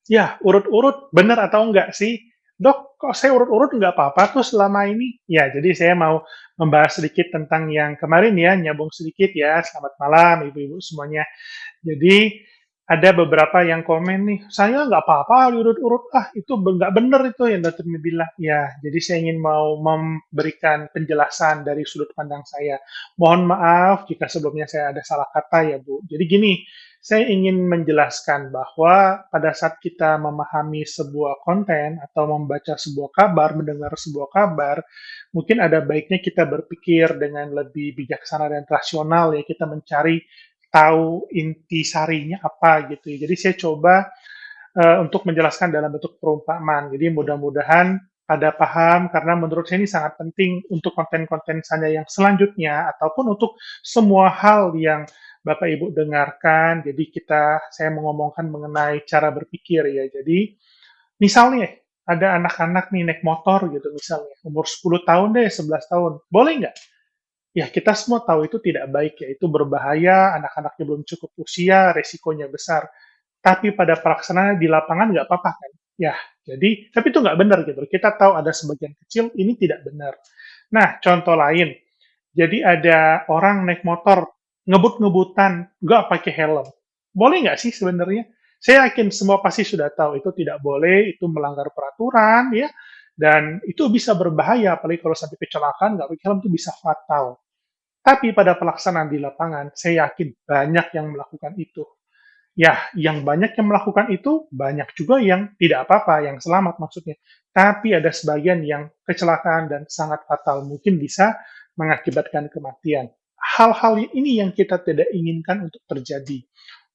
Ya, urut-urut bener atau enggak sih? Dok, kok saya urut-urut nggak apa-apa tuh selama ini? Ya, jadi saya mau membahas sedikit tentang yang kemarin ya, nyambung sedikit ya. Selamat malam, ibu-ibu semuanya. Jadi ada beberapa yang komen nih, saya nggak apa-apa diurut-urut, ah itu nggak bener itu yang dokternya bilang. Ya, jadi saya ingin mau memberikan penjelasan dari sudut pandang saya. Mohon maaf jika sebelumnya saya ada salah kata ya Bu. Jadi gini, saya ingin menjelaskan bahwa pada saat kita memahami sebuah konten atau membaca sebuah kabar, mendengar sebuah kabar, mungkin ada baiknya kita berpikir dengan lebih bijaksana dan rasional ya, kita mencari tahu inti sarinya apa gitu ya. Jadi saya coba untuk menjelaskan dalam bentuk perumpamaan. Jadi mudah-mudahan pada paham karena menurut saya ini sangat penting untuk konten-konten saya yang selanjutnya ataupun untuk semua hal yang Bapak Ibu dengarkan. Jadi saya mengomongkan mengenai cara berpikir ya. Jadi misalnya ada anak-anak nih naik motor gitu misalnya umur 10 tahun deh 11 tahun. Boleh nggak? Ya, kita semua tahu itu tidak baik ya, itu berbahaya, anak-anaknya belum cukup usia, resikonya besar. Tapi pada pelaksanaan di lapangan nggak apa-apa kan? Ya, jadi, tapi itu nggak benar gitu. Kita tahu ada sebagian kecil ini tidak benar. Nah, contoh lain, jadi ada orang naik motor, ngebut-ngebutan, nggak pakai helm. Boleh nggak sih sebenarnya? Saya yakin semua pasti sudah tahu itu tidak boleh, itu melanggar peraturan, ya, dan itu bisa berbahaya, apalagi kalau sampai kecelakaan, nggak pakai helm itu bisa fatal. Tapi pada pelaksanaan di lapangan, saya yakin banyak yang melakukan itu. Ya, yang banyak yang melakukan itu, banyak juga yang tidak apa-apa, yang selamat maksudnya. Tapi ada sebagian yang kecelakaan dan sangat fatal, mungkin bisa mengakibatkan kematian. Hal-hal ini yang kita tidak inginkan untuk terjadi.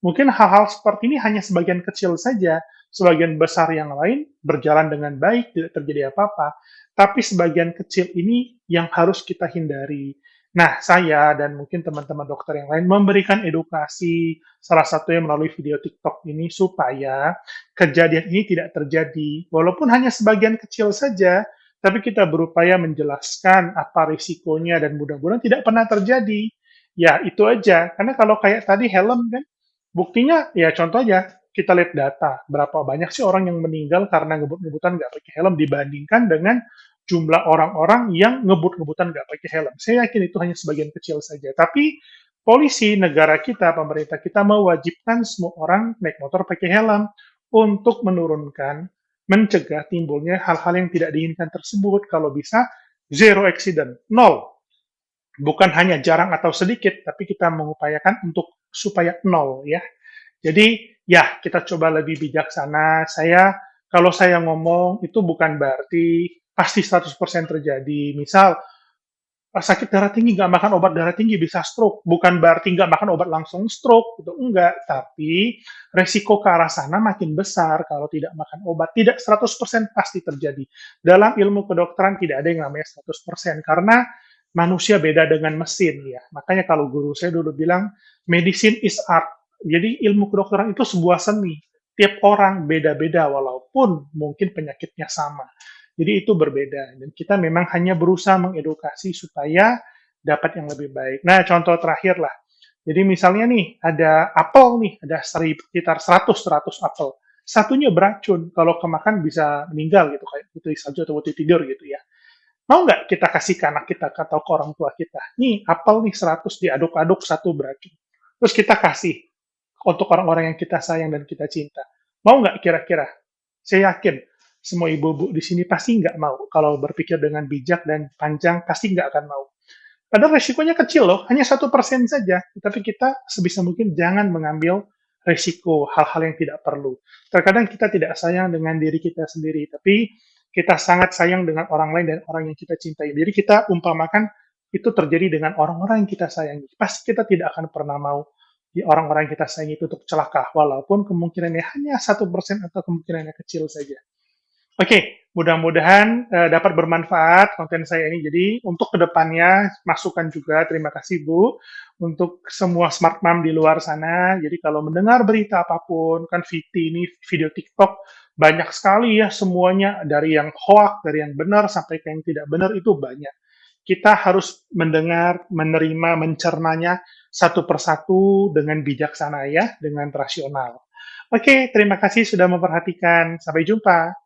Mungkin hal-hal seperti ini hanya sebagian kecil saja, sebagian besar yang lain berjalan dengan baik, tidak terjadi apa-apa. Tapi sebagian kecil ini yang harus kita hindari. Nah, saya dan mungkin teman-teman dokter yang lain memberikan edukasi, salah satunya melalui video TikTok ini, supaya kejadian ini tidak terjadi. Walaupun hanya sebagian kecil saja, tapi kita berupaya menjelaskan apa risikonya dan mudah-mudahan tidak pernah terjadi. Ya, itu aja. Karena kalau kayak tadi helm kan, buktinya ya contoh aja, kita lihat data, berapa banyak sih orang yang meninggal karena ngebut-ngebutan nggak pakai helm dibandingkan dengan jumlah orang-orang yang ngebut-ngebutan nggak pakai helm. Saya yakin itu hanya sebagian kecil saja. Tapi polisi, negara kita, pemerintah kita mewajibkan semua orang naik motor pakai helm untuk menurunkan, mencegah timbulnya hal-hal yang tidak diinginkan tersebut. Kalau bisa, zero accident, nol. Bukan hanya jarang atau sedikit, tapi kita mengupayakan untuk supaya nol ya. Jadi ya kita coba lebih bijaksana. Kalau saya ngomong itu bukan berarti pasti 100% terjadi. Misal sakit darah tinggi nggak makan obat darah tinggi bisa stroke. Bukan berarti nggak makan obat langsung stroke, itu enggak. Tapi resiko ke arah sana makin besar kalau tidak makan obat. Tidak 100% pasti terjadi. Dalam ilmu kedokteran tidak ada yang namanya 100% karena manusia beda dengan mesin ya. Makanya kalau guru saya dulu bilang medicine is art. Jadi ilmu kedokteran itu sebuah seni. Tiap orang beda-beda walaupun mungkin penyakitnya sama. Jadi itu berbeda dan kita memang hanya berusaha mengedukasi supaya dapat yang lebih baik. Nah, contoh terakhir lah. Jadi misalnya nih ada apel nih, ada sekitar 100 apel. Satunya beracun, kalau kemakan bisa meninggal gitu kayak putri salju atau putri tidur gitu ya. Mau nggak kita kasih ke anak kita atau ke orang tua kita? Nih, apel nih 100 diaduk-aduk satu beracun. Terus kita kasih untuk orang-orang yang kita sayang dan kita cinta. Mau nggak kira-kira? Saya yakin semua ibu-ibu di sini pasti nggak mau. Kalau berpikir dengan bijak dan panjang, pasti nggak akan mau. Padahal resikonya kecil loh, hanya 1% saja. Tapi kita sebisa mungkin jangan mengambil resiko hal-hal yang tidak perlu. Terkadang kita tidak sayang dengan diri kita sendiri, tapi kita sangat sayang dengan orang lain dan orang yang kita cintai. Jadi kita umpamakan itu terjadi dengan orang-orang yang kita sayangi. Pasti kita tidak akan pernah mau di orang-orang yang kita sayangi itu untuk celaka, walaupun kemungkinannya hanya 1% atau kemungkinannya kecil saja. Oke, mudah-mudahan dapat bermanfaat konten saya ini. Jadi untuk kedepannya masukan juga, terima kasih Bu, untuk semua smart mom di luar sana. Jadi kalau mendengar berita apapun, kan ini video TikTok banyak sekali ya semuanya dari yang hoax, dari yang benar sampai ke yang tidak benar itu banyak. Kita harus mendengar, menerima, mencernanya satu persatu dengan bijaksana ya, dengan rasional. Oke, terima kasih sudah memperhatikan. Sampai jumpa.